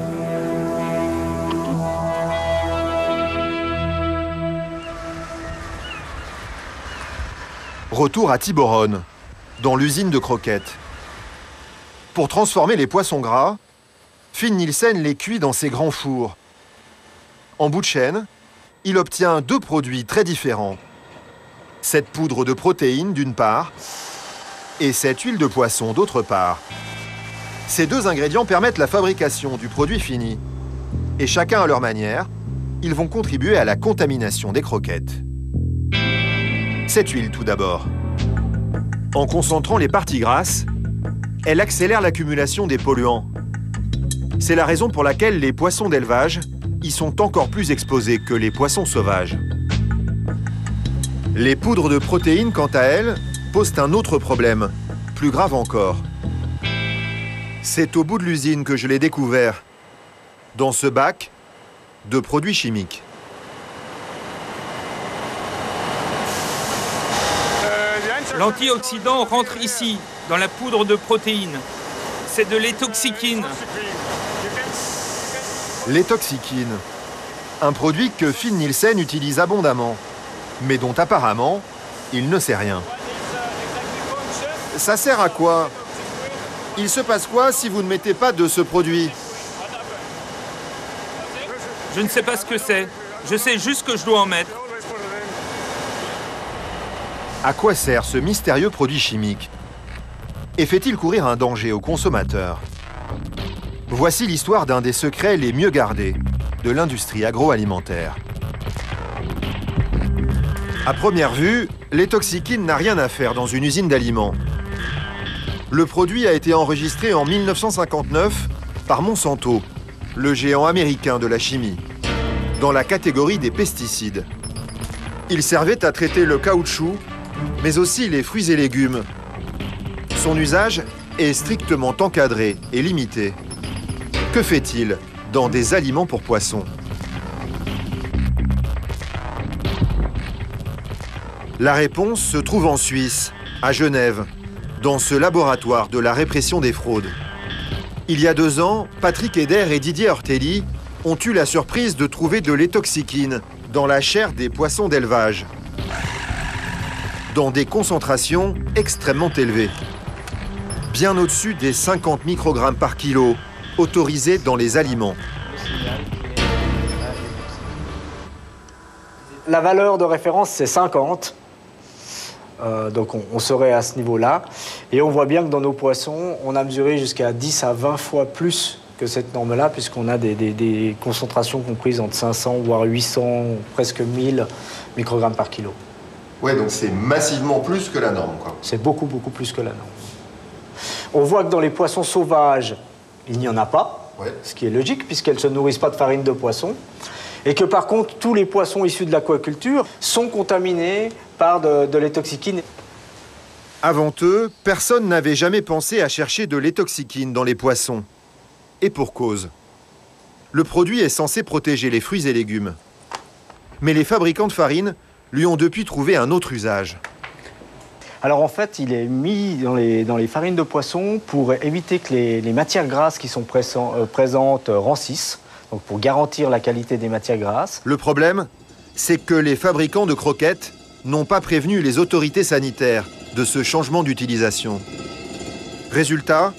Retour à Tiburon, dans l'usine de croquettes. Pour transformer les poissons gras, Finn Nielsen les cuit dans ses grands fours. En bout de chaîne, il obtient 2 produits très différents. Cette poudre de protéines d'une part, et cette huile de poisson d'autre part. Ces 2 ingrédients permettent la fabrication du produit fini. Et chacun à leur manière, ils vont contribuer à la contamination des croquettes. Cette huile tout d'abord. En concentrant les parties grasses, elle accélère l'accumulation des polluants. C'est la raison pour laquelle les poissons d'élevage y sont encore plus exposés que les poissons sauvages. Les poudres de protéines, quant à elles, posent un autre problème, plus grave encore. C'est au bout de l'usine que je l'ai découvert, dans ce bac de produits chimiques. L'antioxydant rentre ici, dans la poudre de protéines. C'est de l'étoxychine. L'étoxychine, un produit que Finn Nielsen utilise abondamment, mais dont apparemment, il ne sait rien. Ça sert à quoi? Il se passe quoi si vous ne mettez pas de ce produit? Je ne sais pas ce que c'est. Je sais juste que je dois en mettre. À quoi sert ce mystérieux produit chimique? Et fait-il courir un danger aux consommateurs? Voici l'histoire d'un des secrets les mieux gardés de l'industrie agroalimentaire. À première vue, l'étoxychine n'a rien à faire dans une usine d'aliments. Le produit a été enregistré en 1959 par Monsanto, le géant américain de la chimie, dans la catégorie des pesticides. Il servait à traiter le caoutchouc, mais aussi les fruits et légumes. Son usage est strictement encadré et limité. Que fait-il dans des aliments pour poissons? La réponse se trouve en Suisse, à Genève, dans ce laboratoire de la répression des fraudes. Il y a 2 ans, Patrick Eder et Didier Ortelli ont eu la surprise de trouver de l'étoxychine dans la chair des poissons d'élevage, dans des concentrations extrêmement élevées, bien au-dessus des 50 microgrammes par kilo, autorisés dans les aliments. La valeur de référence, c'est 50. Donc on serait à ce niveau-là. Et on voit bien que dans nos poissons, on a mesuré jusqu'à 10 à 20 fois plus que cette norme-là, puisqu'on a des concentrations comprises entre 500, voire 800, presque 1000 microgrammes par kilo. Ouais, donc c'est massivement plus que la norme, quoi. C'est beaucoup plus que la norme. On voit que dans les poissons sauvages, il n'y en a pas, ce qui est logique puisqu'elles ne se nourrissent pas de farine de poisson. Et que par contre, tous les poissons issus de l'aquaculture sont contaminés par de l'étoxyquine. Avant eux, personne n'avait jamais pensé à chercher de l'étoxyquine dans les poissons. Et pour cause. Le produit est censé protéger les fruits et légumes. Mais les fabricants de farine lui ont depuis trouvé un autre usage. Alors en fait, il est mis dans les farines de poisson pour éviter que les matières grasses qui sont présentes rancissent, donc pour garantir la qualité des matières grasses. Le problème, c'est que les fabricants de croquettes n'ont pas prévenu les autorités sanitaires de ce changement d'utilisation. Résultat,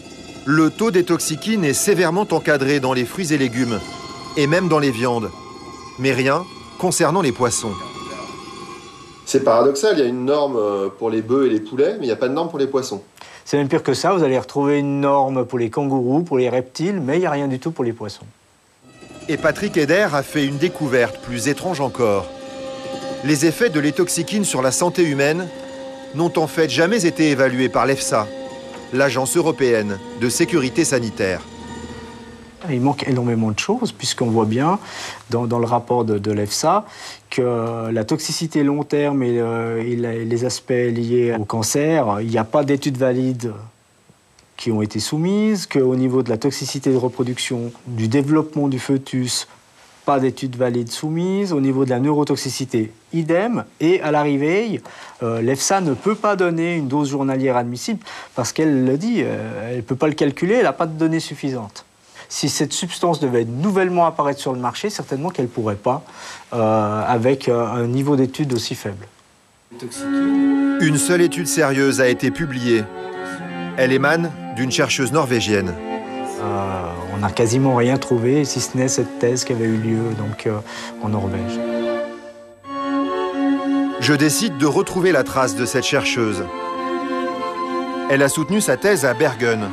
le taux d'étoxyquine est sévèrement encadré dans les fruits et légumes, et même dans les viandes, mais rien concernant les poissons. C'est paradoxal, il y a une norme pour les bœufs et les poulets, mais il n'y a pas de norme pour les poissons. C'est même pire que ça, vous allez retrouver une norme pour les kangourous, pour les reptiles, mais il n'y a rien du tout pour les poissons. Et Patrick Eder a fait une découverte plus étrange encore. Les effets de l'étoxyquine sur la santé humaine n'ont en fait jamais été évalués par l'EFSA, l'Agence européenne de sécurité sanitaire. Il manque énormément de choses, puisqu'on voit bien dans le rapport de l'EFSA que la toxicité long terme et les aspects liés au cancer, il n'y a pas d'études valides qui ont été soumises, qu'au niveau de la toxicité de reproduction, du développement du fœtus, pas d'études valides soumises, au niveau de la neurotoxicité, idem, et à l'arrivée, l'EFSA ne peut pas donner une dose journalière admissible, parce qu'elle le dit, elle ne peut pas le calculer, elle n'a pas de données suffisantes. Si cette substance devait nouvellement apparaître sur le marché, certainement qu'elle ne pourrait pas, avec un niveau d'étude aussi faible. Une seule étude sérieuse a été publiée. Elle émane d'une chercheuse norvégienne. On n'a quasiment rien trouvé, si ce n'est cette thèse qui avait eu lieu en Norvège. Je décide de retrouver la trace de cette chercheuse. Elle a soutenu sa thèse à Bergen,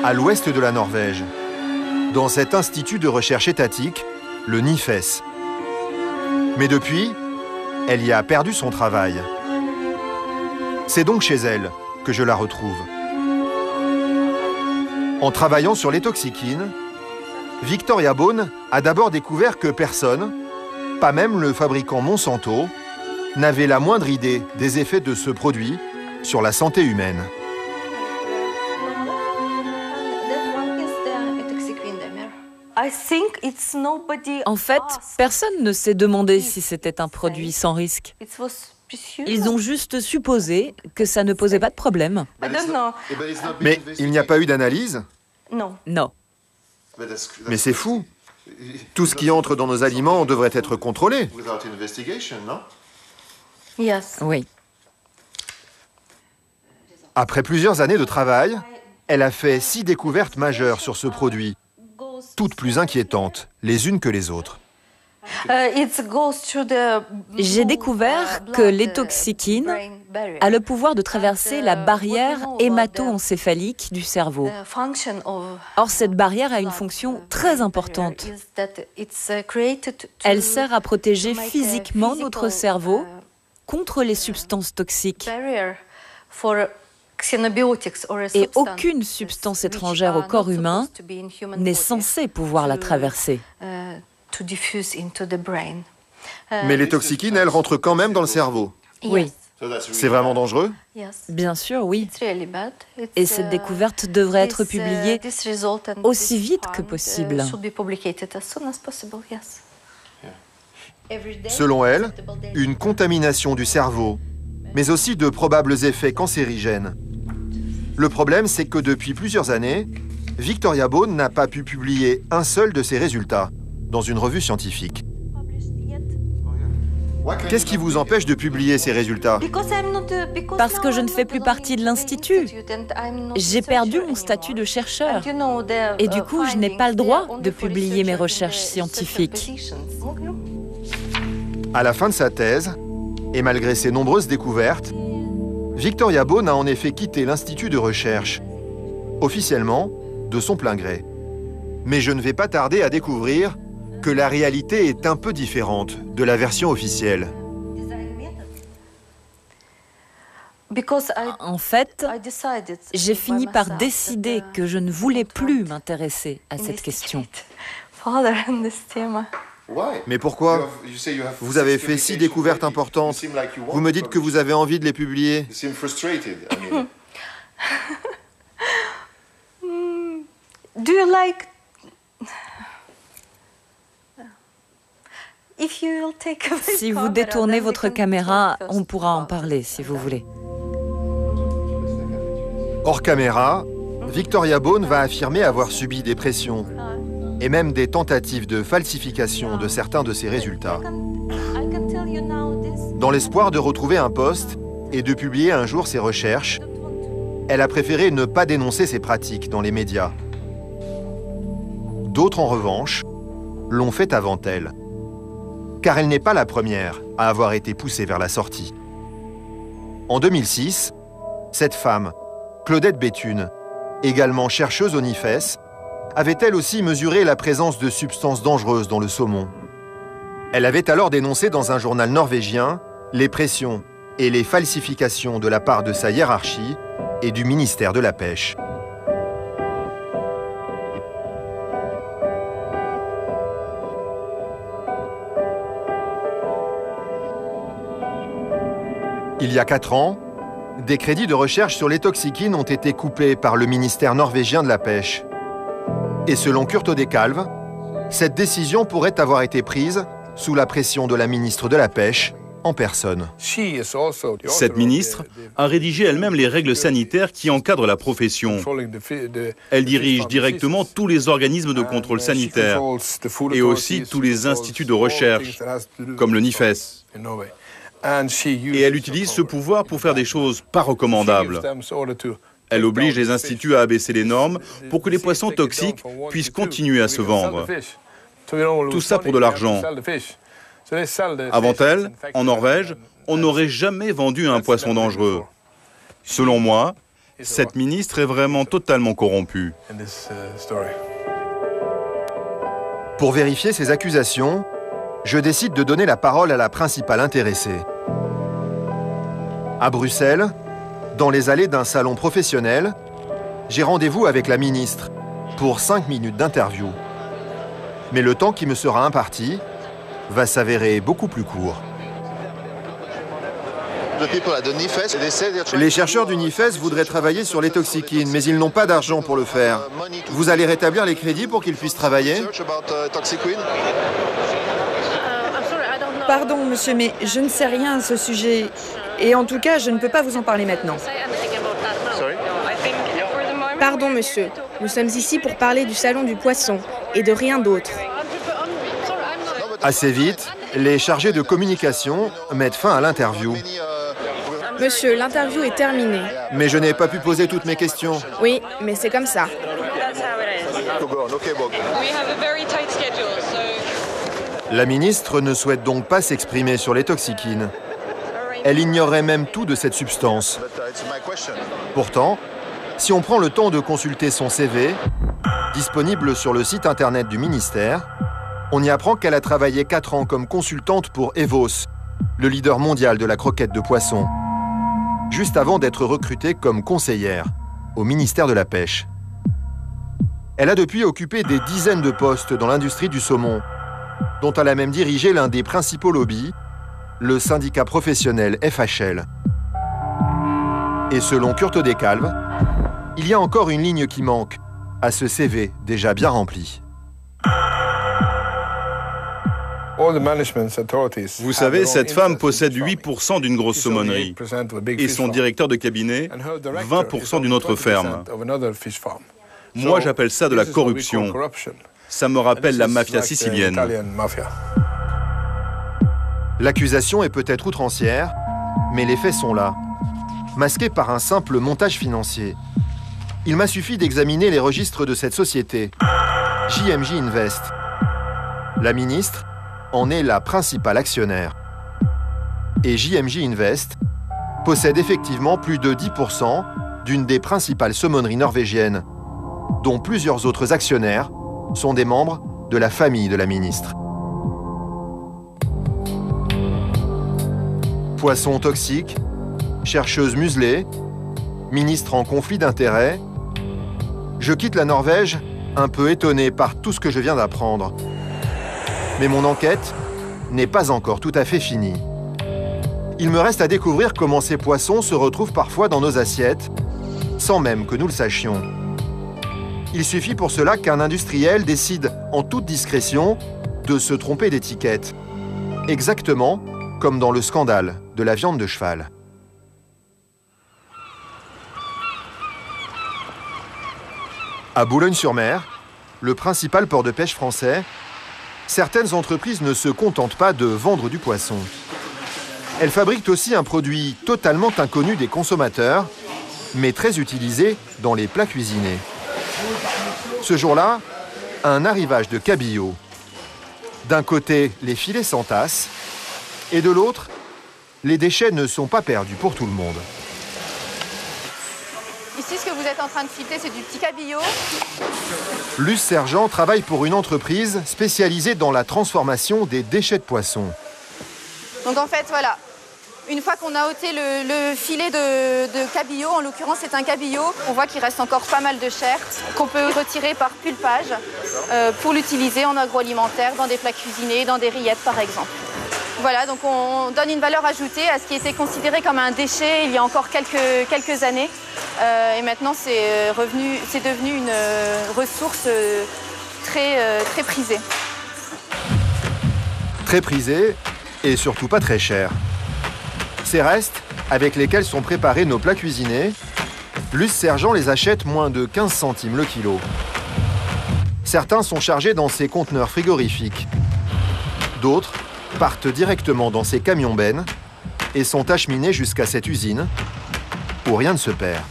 à l'ouest de la Norvège, dans cet institut de recherche étatique, le NIFES. Mais depuis, elle y a perdu son travail. C'est donc chez elle que je la retrouve. En travaillant sur l'étoxyquine, Victoria Bone a d'abord découvert que personne, pas même le fabricant Monsanto, n'avait la moindre idée des effets de ce produit sur la santé humaine. En fait, personne ne s'est demandé si c'était un produit sans risque. Ils ont juste supposé que ça ne posait pas de problème. Mais il n'y a pas eu d'analyse ? Non. Mais c'est fou. Tout ce qui entre dans nos aliments devrait être contrôlé. Oui. Après plusieurs années de travail, elle a fait 6 découvertes majeures sur ce produit, toutes plus inquiétantes les unes que les autres. J'ai découvert que l'étoxyquine a le pouvoir de traverser la barrière hémato-encéphalique du cerveau. Or, cette barrière a une fonction très importante. Elle sert à protéger physiquement notre cerveau contre les substances toxiques. Et aucune substance étrangère au corps humain n'est censée pouvoir la traverser. Mais les toxyquines, elles rentrent quand même dans le cerveau. Oui. C'est vraiment dangereux ? Bien sûr, oui. Et cette découverte devrait être publiée aussi vite que possible. Selon elle, une contamination du cerveau, mais aussi de probables effets cancérigènes. Le problème, c'est que depuis plusieurs années, Victoria Bone n'a pas pu publier un seul de ses résultats dans une revue scientifique. Qu'est-ce qui vous empêche de publier ces résultats ? Parce que je ne fais plus partie de l'Institut. J'ai perdu mon statut de chercheur. Et du coup, je n'ai pas le droit de publier mes recherches scientifiques. À la fin de sa thèse, et malgré ses nombreuses découvertes, Victoria Bone a en effet quitté l'Institut de recherche, officiellement de son plein gré. Mais je ne vais pas tarder à découvrir que la réalité est un peu différente de la version officielle. En fait, j'ai fini par décider que je ne voulais plus m'intéresser à cette question. Mais pourquoi? Vous avez fait 6 découvertes importantes. Vous me dites que vous avez envie de les publier. Si vous détournez votre caméra, on pourra en parler si vous voulez. Hors caméra, Victoria Bone va affirmer avoir subi des pressions et même des tentatives de falsification de certains de ses résultats. Dans l'espoir de retrouver un poste et de publier un jour ses recherches, elle a préféré ne pas dénoncer ses pratiques dans les médias. D'autres, en revanche, l'ont fait avant elle. Car elle n'est pas la première à avoir été poussée vers la sortie. En 2006, cette femme, Claudette Béthune, également chercheuse au NIFES, avait elle aussi mesuré la présence de substances dangereuses dans le saumon. Elle avait alors dénoncé dans un journal norvégien les pressions et les falsifications de la part de sa hiérarchie et du ministère de la Pêche. Il y a 4 ans, des crédits de recherche sur les toxikines ont été coupés par le ministère norvégien de la Pêche. Et selon Kurt Odekalv, cette décision pourrait avoir été prise sous la pression de la ministre de la Pêche en personne. Cette ministre a rédigé elle-même les règles sanitaires qui encadrent la profession. Elle dirige directement tous les organismes de contrôle sanitaire et aussi tous les instituts de recherche, comme le NIFES. Et elle utilise ce pouvoir pour faire des choses pas recommandables. Elle oblige les instituts à abaisser les normes pour que les poissons toxiques puissent continuer à se vendre. Tout ça pour de l'argent. Avant elle, en Norvège, on n'aurait jamais vendu un poisson dangereux. Selon moi, cette ministre est vraiment totalement corrompue. Pour vérifier ces accusations, je décide de donner la parole à la principale intéressée. À Bruxelles, dans les allées d'un salon professionnel, j'ai rendez-vous avec la ministre pour 5 minutes d'interview. Mais le temps qui me sera imparti va s'avérer beaucoup plus court. Les chercheurs du NIFES voudraient travailler sur les toxikines, mais ils n'ont pas d'argent pour le faire. Vous allez rétablir les crédits pour qu'ils puissent travailler? Pardon, monsieur, mais je ne sais rien à ce sujet. Et en tout cas, je ne peux pas vous en parler maintenant. Pardon, monsieur. Nous sommes ici pour parler du salon du poisson et de rien d'autre. Assez vite, les chargés de communication mettent fin à l'interview. Monsieur, l'interview est terminée. Mais je n'ai pas pu poser toutes mes questions. Oui, mais c'est comme ça. La ministre ne souhaite donc pas s'exprimer sur les toxikines. Elle ignorait même tout de cette substance. Pourtant, si on prend le temps de consulter son CV, disponible sur le site internet du ministère, on y apprend qu'elle a travaillé 4 ans comme consultante pour Evos, le leader mondial de la croquette de poisson, juste avant d'être recrutée comme conseillère au ministère de la Pêche. Elle a depuis occupé des dizaines de postes dans l'industrie du saumon, dont elle a même dirigé l'un des principaux lobbies, le syndicat professionnel FHL. Et selon Kurt Odekalv, il y a encore une ligne qui manque à ce CV déjà bien rempli. Vous savez, cette femme possède 8% d'une grosse saumonnerie et son directeur de cabinet 20% d'une autre ferme. Moi, j'appelle ça de la corruption. Ça me rappelle la mafia sicilienne. L'accusation est peut-être outrancière, mais les faits sont là, masqués par un simple montage financier. Il m'a suffi d'examiner les registres de cette société, JMJ Invest. La ministre en est la principale actionnaire. Et JMJ Invest possède effectivement plus de 10% d'une des principales saumonneries norvégiennes, dont plusieurs autres actionnaires sont des membres de la famille de la ministre. Poissons toxiques, chercheuse muselée, ministre en conflit d'intérêts, je quitte la Norvège un peu étonné par tout ce que je viens d'apprendre. Mais mon enquête n'est pas encore tout à fait finie. Il me reste à découvrir comment ces poissons se retrouvent parfois dans nos assiettes, sans même que nous le sachions. Il suffit pour cela qu'un industriel décide en toute discrétion de se tromper d'étiquette. Exactement comme dans le scandale de la viande de cheval. À Boulogne-sur-Mer, le principal port de pêche français, certaines entreprises ne se contentent pas de vendre du poisson. Elles fabriquent aussi un produit totalement inconnu des consommateurs, mais très utilisé dans les plats cuisinés. Ce jour-là, un arrivage de cabillaud. D'un côté, les filets s'entassent, et de l'autre, les déchets ne sont pas perdus pour tout le monde. Ici, ce que vous êtes en train de fileter, c'est du petit cabillaud. Luce Sergent travaille pour une entreprise spécialisée dans la transformation des déchets de poisson. Donc en fait, voilà, une fois qu'on a ôté le filet de cabillaud, en l'occurrence c'est un cabillaud, on voit qu'il reste encore pas mal de chair qu'on peut retirer par pulpage pour l'utiliser en agroalimentaire, dans des plats cuisinés, dans des rillettes par exemple. Voilà, donc on donne une valeur ajoutée à ce qui était considéré comme un déchet il y a encore quelques années. Et maintenant, c'est devenu une ressource très prisée. Très prisée et surtout pas très chère. Ces restes, avec lesquels sont préparés nos plats cuisinés, Luce Sergent les achète moins de 15 centimes le kilo. Certains sont chargés dans ces conteneurs frigorifiques. D'autres partent directement dans ces camions-bennes et sont acheminés jusqu'à cette usine où rien ne se perd.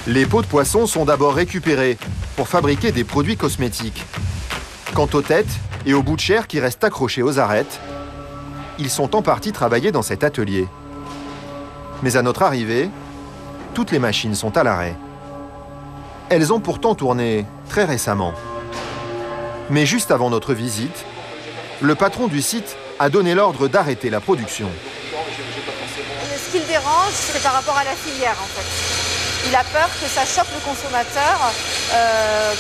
Les peaux de poisson sont d'abord récupérées pour fabriquer des produits cosmétiques. Quant aux têtes et aux bouts de chair qui restent accrochés aux arêtes, ils sont en partie travaillés dans cet atelier. Mais à notre arrivée, toutes les machines sont à l'arrêt. Elles ont pourtant tourné très récemment. Mais juste avant notre visite, le patron du site a donné l'ordre d'arrêter la production. Ce qui le dérange, c'est par rapport à la filière en fait. Il a peur que ça choque le consommateur,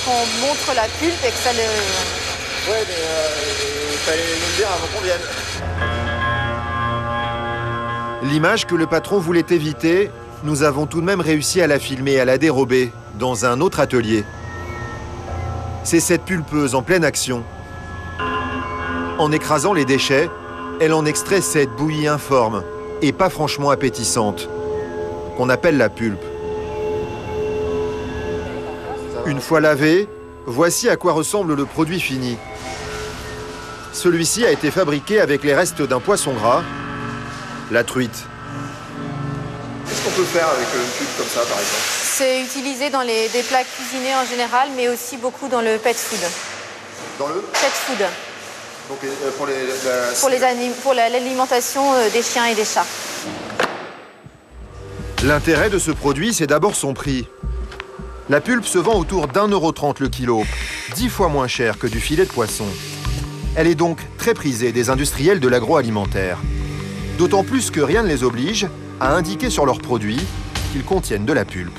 qu'on montre la pulpe et que ça le... Ouais, mais il fallait nous le dire avant qu'on vienne. L'image que le patron voulait éviter, nous avons tout de même réussi à la filmer et à la dérober dans un autre atelier. C'est cette pulpeuse en pleine action. En écrasant les déchets, elle en extrait cette bouillie informe et pas franchement appétissante, qu'on appelle la pulpe. Une fois lavé, voici à quoi ressemble le produit fini. Celui-ci a été fabriqué avec les restes d'un poisson gras, la truite. Qu'est-ce qu'on peut faire avec une pulpe comme ça, par exemple? C'est utilisé dans des plats cuisinés en général, mais aussi beaucoup dans le pet food. Dans le pet food. Donc pour l'alimentation des chiens et des chats. L'intérêt de ce produit, c'est d'abord son prix. La pulpe se vend autour d'1,30 € le kilo, 10 fois moins cher que du filet de poisson. Elle est donc très prisée des industriels de l'agroalimentaire. D'autant plus que rien ne les oblige à indiquer sur leurs produits qu'ils contiennent de la pulpe.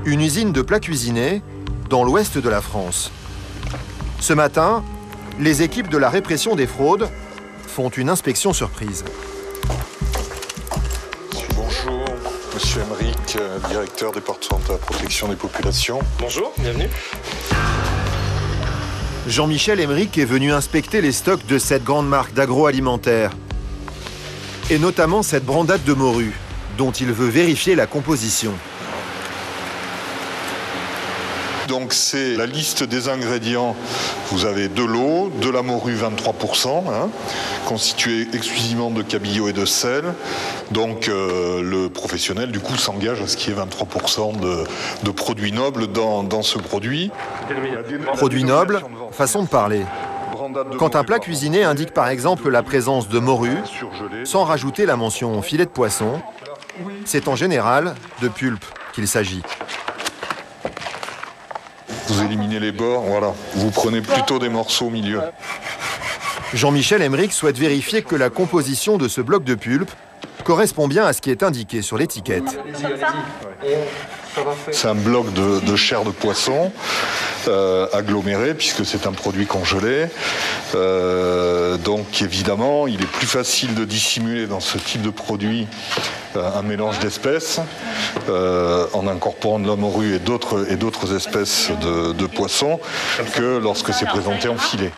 Une usine de plats cuisinés dans l'ouest de la France. Ce matin, les équipes de la répression des fraudes font une inspection surprise. Bonjour, Monsieur Emmerich, directeur département de la protection des populations. Bonjour, bienvenue. Jean-Michel Emmerich est venu inspecter les stocks de cette grande marque d'agroalimentaire. Et notamment cette brandade de morue, dont il veut vérifier la composition. Donc c'est la liste des ingrédients. Vous avez de l'eau, de la morue 23%, constituée exclusivement de cabillaud et de sel. Donc le professionnel du coup s'engage à ce qu'il y ait 23% de produits nobles dans ce produit. Produits nobles, façon de parler. Quand un plat cuisiné indique par exemple la présence de morue, sans rajouter la mention filet de poisson, c'est en général de pulpe qu'il s'agit. éliminez les bords, voilà. Vous prenez plutôt des morceaux au milieu. Jean-Michel Emmerich souhaite vérifier que la composition de ce bloc de pulpe correspond bien à ce qui est indiqué sur l'étiquette. C'est un bloc de chair de poisson aggloméré, puisque c'est un produit congelé. Donc évidemment, il est plus facile de dissimuler dans ce type de produit un mélange d'espèces en incorporant de la morue et d'autres espèces de poissons que lorsque c'est présenté en filet.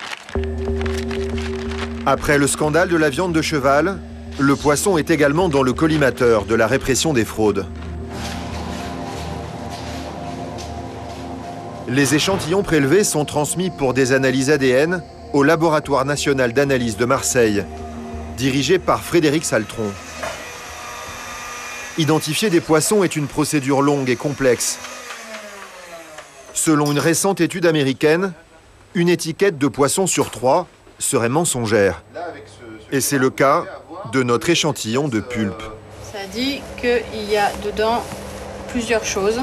Après le scandale de la viande de cheval, le poisson est également dans le collimateur de la répression des fraudes. Les échantillons prélevés sont transmis pour des analyses ADN au Laboratoire national d'analyse de Marseille, dirigé par Frédéric Saltron. Identifier des poissons est une procédure longue et complexe. Selon une récente étude américaine, une étiquette de poisson sur 3 serait mensongère. Et c'est le cas de notre échantillon de pulpe. Ça dit qu'il y a dedans plusieurs choses.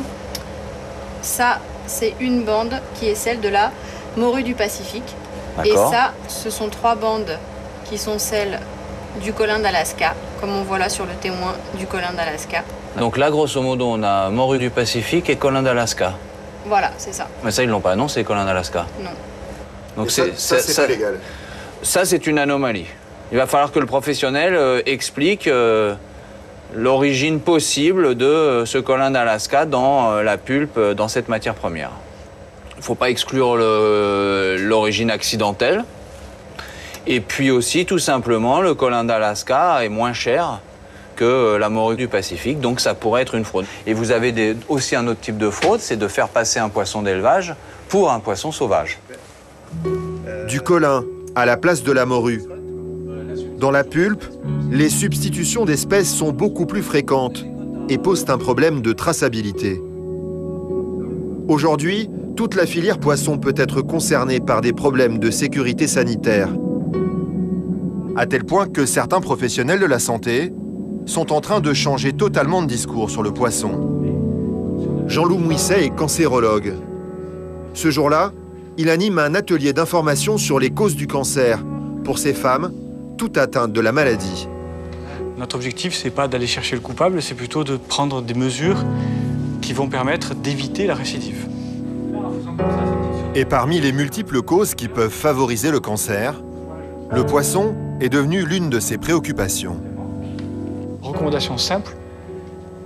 Ça, c'est une bande qui est celle de la morue du Pacifique. Et ça, ce sont 3 bandes qui sont celles du colin d'Alaska, comme on voit là sur le témoin du colin d'Alaska. Donc là, grosso modo, on a morue du Pacifique et colin d'Alaska. Voilà, c'est ça. Mais ça, ils l'ont pas annoncé, colin d'Alaska. Non. Donc ça, c'est pas légal. Ça, c'est une anomalie. Il va falloir que le professionnel explique l'origine possible de ce colin d'Alaska dans la pulpe, dans cette matière première. Il ne faut pas exclure l'origine accidentelle. Et puis aussi, tout simplement, le colin d'Alaska est moins cher que la morue du Pacifique, donc ça pourrait être une fraude. Et vous avez aussi un autre type de fraude, c'est de faire passer un poisson d'élevage pour un poisson sauvage. Du colin à la place de la morue. Dans la pulpe, les substitutions d'espèces sont beaucoup plus fréquentes et posent un problème de traçabilité. Aujourd'hui, toute la filière poisson peut être concernée par des problèmes de sécurité sanitaire, à tel point que certains professionnels de la santé sont en train de changer totalement de discours sur le poisson. Jean-Loup Mouisset est cancérologue. Ce jour-là, il anime un atelier d'information sur les causes du cancer pour ces femmes toutes atteintes de la maladie. Notre objectif, c'est pas d'aller chercher le coupable, c'est plutôt de prendre des mesures qui vont permettre d'éviter la récidive. Et parmi les multiples causes qui peuvent favoriser le cancer, le poisson est devenu l'une de ses préoccupations. Recommandation simple,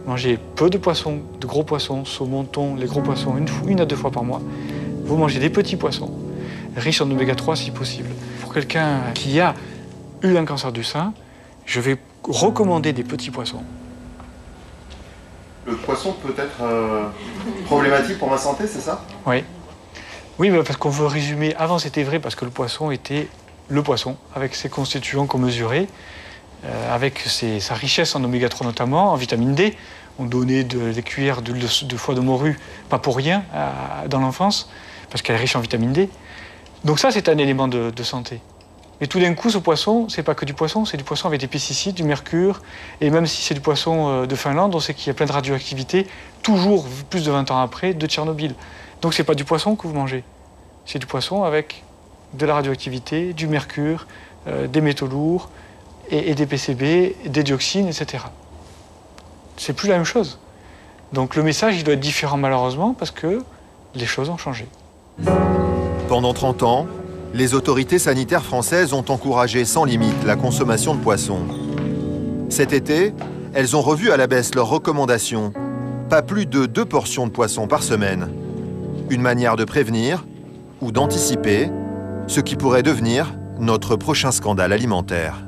mangez peu de poissons, de gros poissons, saumon, thon, les gros poissons, une à 2 fois par mois. Vous mangez des petits poissons, riches en oméga 3 si possible. Pour quelqu'un qui a eu un cancer du sein, je vais recommander des petits poissons. Le poisson peut être problématique pour ma santé, c'est ça? Oui. Oui, parce qu'on veut résumer. Avant, c'était vrai parce que le poisson était le poisson, avec ses constituants qu'on mesurait, avec sa richesse en oméga 3 notamment, en vitamine D. On donnait des cuillères de foie de morue, pas pour rien, dans l'enfance, parce qu'elle est riche en vitamine D. Donc ça, c'est un élément de santé. Mais tout d'un coup, ce poisson, c'est pas que du poisson, c'est du poisson avec des pesticides, du mercure, et même si c'est du poisson de Finlande, on sait qu'il y a plein de radioactivité, toujours plus de 20 ans après, de Tchernobyl. Donc c'est pas du poisson que vous mangez, c'est du poisson avec de la radioactivité, du mercure, des métaux lourds, et des PCB, des dioxines, etc. C'est plus la même chose. Donc le message, il doit être différent malheureusement, parce que les choses ont changé. Pendant 30 ans, les autorités sanitaires françaises ont encouragé sans limite la consommation de poissons. Cet été, elles ont revu à la baisse leurs recommandations. Pas plus de 2 portions de poisson par semaine. Une manière de prévenir ou d'anticiper ce qui pourrait devenir notre prochain scandale alimentaire.